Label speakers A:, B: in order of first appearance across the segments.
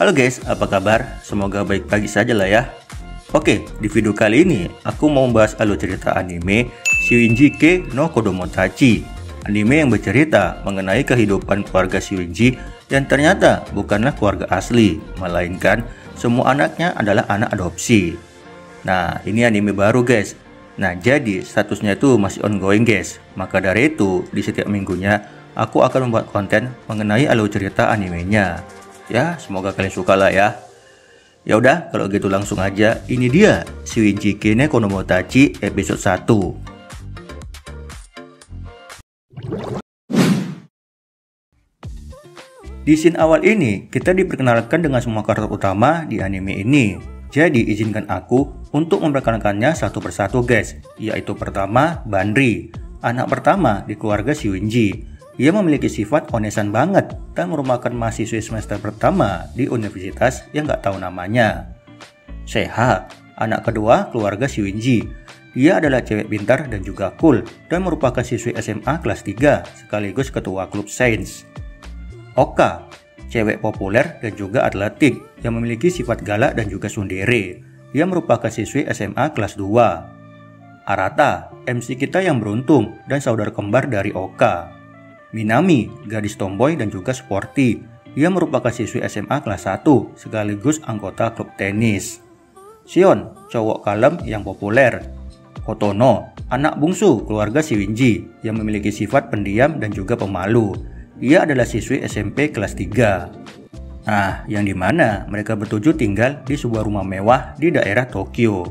A: Halo guys, apa kabar? Semoga baik-baik saja lah ya. Oke, di video kali ini aku mau membahas alur cerita anime Shuinji no Kodomotachi. Anime yang bercerita mengenai kehidupan keluarga Shuinji yang ternyata bukanlah keluarga asli, melainkan semua anaknya adalah anak adopsi. Nah, ini anime baru guys. Nah, jadi statusnya itu masih ongoing guys. Maka dari itu, di setiap minggunya aku akan membuat konten mengenai alur cerita animenya. Ya, semoga kalian suka lah ya. Ya udah, kalau gitu langsung aja. Ini dia Shuinji no Kodomotachi episode 1. Di scene awal ini, kita diperkenalkan dengan semua karakter utama di anime ini. Jadi, izinkan aku untuk memperkenalkannya satu persatu guys. Yaitu pertama, Banri, anak pertama di keluarga Shuinji. Ia memiliki sifat onesan banget dan merupakan mahasiswa semester pertama di universitas yang gak tahu namanya. Seha, anak kedua keluarga Shuinji. Dia adalah cewek pintar dan juga cool dan merupakan siswi SMA kelas 3 sekaligus ketua klub Sains. Oka, cewek populer dan juga atletik yang memiliki sifat galak dan juga tsundere. Dia merupakan siswi SMA kelas 2. Arata, MC kita yang beruntung dan saudara kembar dari Oka. Minami, gadis tomboy dan juga sporty. Dia merupakan siswi SMA kelas 1 sekaligus anggota klub tenis. Shion, cowok kalem yang populer. Kotono, anak bungsu keluarga Shuinji yang memiliki sifat pendiam dan juga pemalu. Dia adalah siswi SMP kelas 3. Nah, yang dimana mereka bertujuh tinggal di sebuah rumah mewah di daerah Tokyo.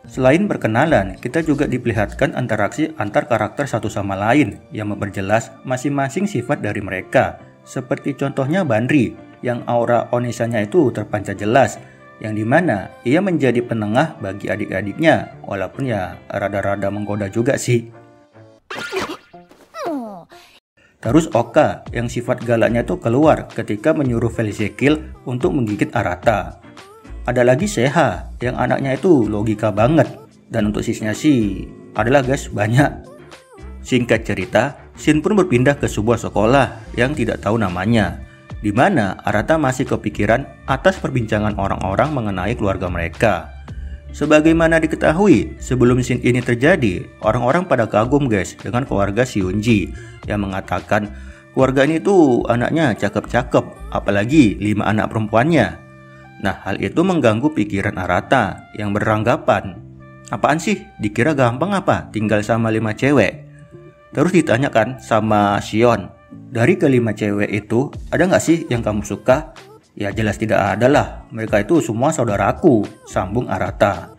A: Selain perkenalan, kita juga diperlihatkan interaksi antar karakter satu sama lain yang memperjelas masing-masing sifat dari mereka. Seperti contohnya Banri, yang aura onesannya itu terpancar jelas, yang dimana ia menjadi penengah bagi adik-adiknya, walaupun ya rada-rada menggoda juga sih. Terus Oka, yang sifat galaknya itu keluar ketika menyuruh Felisekil untuk menggigit Arata. Ada lagi Seha, yang anaknya itu logika banget. Dan untuk sisnya sih, adalah guys banyak. Singkat cerita, Shin pun berpindah ke sebuah sekolah yang tidak tahu namanya. Di mana Arata masih kepikiran atas perbincangan orang-orang mengenai keluarga mereka. Sebagaimana diketahui, sebelum scene ini terjadi, orang-orang pada kagum guys dengan keluarga Shuinji yang mengatakan keluarga ini tuh anaknya cakep-cakep, apalagi 5 anak perempuannya. Nah, hal itu mengganggu pikiran Arata yang beranggapan, apaan sih? Dikira gampang apa tinggal sama 5 cewek? Terus ditanyakan sama Shion, dari ke-5 cewek itu ada nggak sih yang kamu suka? Ya jelas tidak ada lah, mereka itu semua saudaraku, sambung Arata.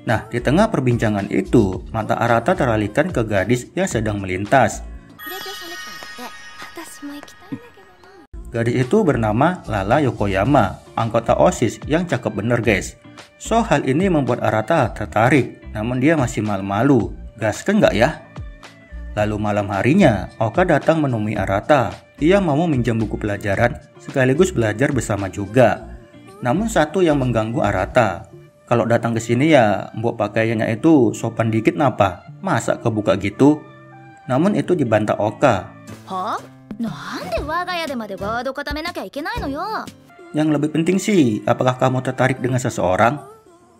A: Nah, di tengah perbincangan itu, mata Arata teralihkan ke gadis yang sedang melintas. Gadis itu bernama Lala Yokoyama, anggota OSIS yang cakep bener guys. So, hal ini membuat Arata tertarik, namun dia masih malu-malu. Gasken nggak ya? Lalu malam harinya, Oka datang menemui Arata. Ia mau minjam buku pelajaran sekaligus belajar bersama juga. Namun satu yang mengganggu Arata. Kalau datang ke sini ya, mbok pakaiannya itu sopan dikit napa? Masa kebuka gitu? Namun itu dibantah Oka.
B: Hah?
A: Yang lebih penting sih, apakah kamu tertarik dengan seseorang?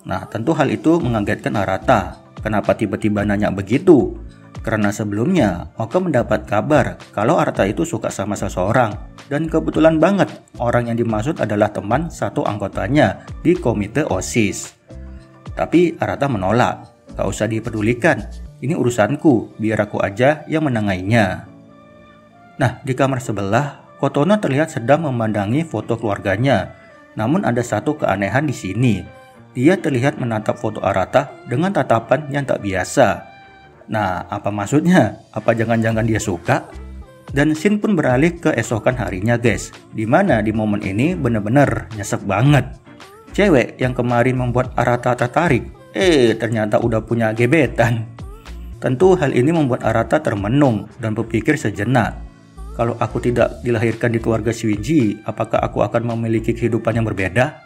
A: Nah, tentu hal itu mengagetkan Arata. Kenapa tiba-tiba nanya begitu? Karena sebelumnya, Oka mendapat kabar kalau Arata itu suka sama seseorang. Dan kebetulan banget, orang yang dimaksud adalah teman satu anggotanya di komite OSIS. Tapi Arata menolak. Gak usah dipedulikan, ini urusanku, biar aku aja yang menangainya. Nah, di kamar sebelah, Kotono terlihat sedang memandangi foto keluarganya. Namun ada satu keanehan di sini. Dia terlihat menatap foto Arata dengan tatapan yang tak biasa. Nah, apa maksudnya? Apa jangan-jangan dia suka? Dan scene pun beralih ke esokan harinya guys. Dimana di momen ini bener-bener nyesek banget. Cewek yang kemarin membuat Arata tertarik, ternyata udah punya gebetan. Tentu hal ini membuat Arata termenung dan berpikir sejenak. Kalau aku tidak dilahirkan di keluarga Shuinji, apakah aku akan memiliki kehidupan yang berbeda?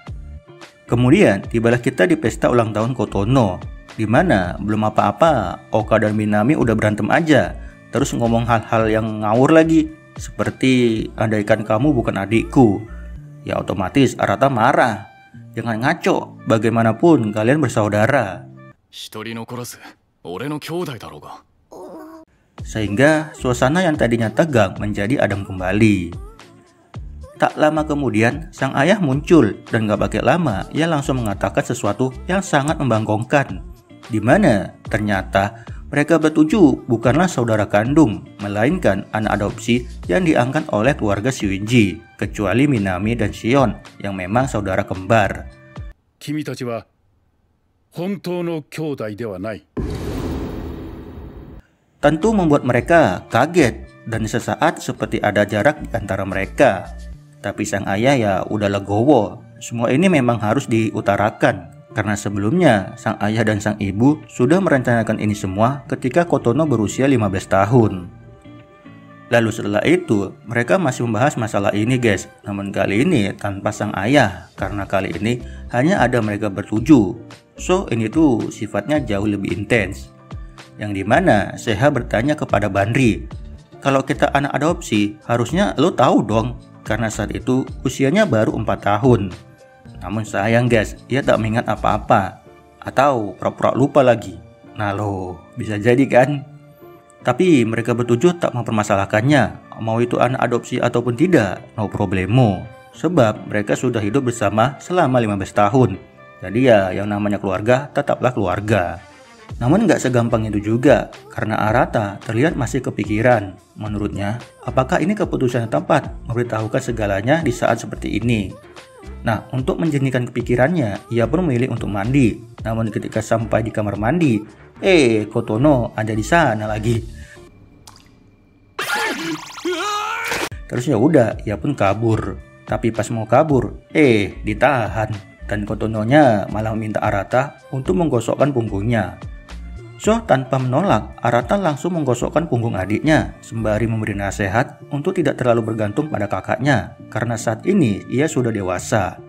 A: Kemudian, tibalah kita di pesta ulang tahun Kotono, di mana belum apa-apa, Oka dan Minami udah berantem aja, terus ngomong hal-hal yang ngawur lagi, seperti andaikan kamu bukan adikku. ya otomatis Arata marah. Jangan ngaco, bagaimanapun kalian bersaudara. Sehingga suasana yang tadinya tegang menjadi adem kembali. Tak lama kemudian, sang ayah muncul dan gak pakai lama, ia langsung mengatakan sesuatu yang sangat membangkongkan. Di mana ternyata mereka bertujuh bukanlah saudara kandung, melainkan anak adopsi yang diangkat oleh keluarga Shuinji, kecuali Minami dan Shion yang memang saudara kembar. Tentu membuat mereka kaget dan sesaat seperti ada jarak di antara mereka. Tapi sang ayah ya udah legowo. Semua ini memang harus diutarakan karena sebelumnya sang ayah dan sang ibu sudah merencanakan ini semua ketika Kotono berusia 15 tahun. Lalu setelah itu mereka masih membahas masalah ini guys. Namun kali ini tanpa sang ayah karena kali ini hanya ada mereka bertujuh. So ini tuh sifatnya jauh lebih intens. Yang dimana Seha bertanya kepada Banri, kalau kita anak adopsi harusnya lo tahu dong. Karena saat itu usianya baru 4 tahun. Namun sayang guys, ia tak mengingat apa-apa. Atau pura-pura lupa lagi. Nah loh, bisa jadi kan? Tapi mereka bertujuh tak mempermasalahkannya. Mau itu anak adopsi ataupun tidak, no problemo. Sebab mereka sudah hidup bersama selama 15 tahun. Jadi ya yang namanya keluarga tetaplah keluarga. Namun gak segampang itu juga, karena Arata terlihat masih kepikiran. Menurutnya, apakah ini keputusan yang tepat memberitahukan segalanya di saat seperti ini? Nah, untuk menjernihkan kepikirannya, ia pun memilih untuk mandi. Namun ketika sampai di kamar mandi, Kotono ada di sana lagi. Terus ya udah, ia pun kabur. Tapi pas mau kabur, ditahan. Dan Kotononya malah meminta Arata untuk menggosokkan punggungnya. So, tanpa menolak, Arata langsung menggosokkan punggung adiknya, sembari memberi nasihat untuk tidak terlalu bergantung pada kakaknya, karena saat ini ia sudah dewasa.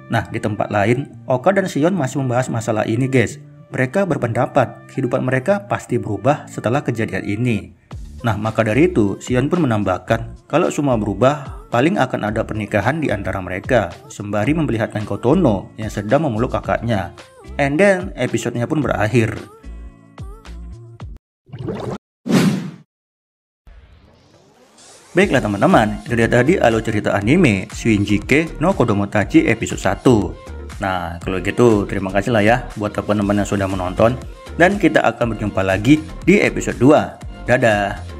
A: Nah, di tempat lain, Oka dan Shion masih membahas masalah ini guys. Mereka berpendapat kehidupan mereka pasti berubah setelah kejadian ini. Nah, maka dari itu, Shion pun menambahkan, kalau semua berubah, paling akan ada pernikahan di antara mereka, sembari memperlihatkan Kotono yang sedang memeluk kakaknya. And then, episodenya pun berakhir. Baiklah teman-teman, itu dia tadi alur cerita anime Shuinji no Kodomotachi episode 1. Nah, kalau gitu terima kasih lah ya buat teman-teman yang sudah menonton. Dan kita akan berjumpa lagi di episode 2. Dadah!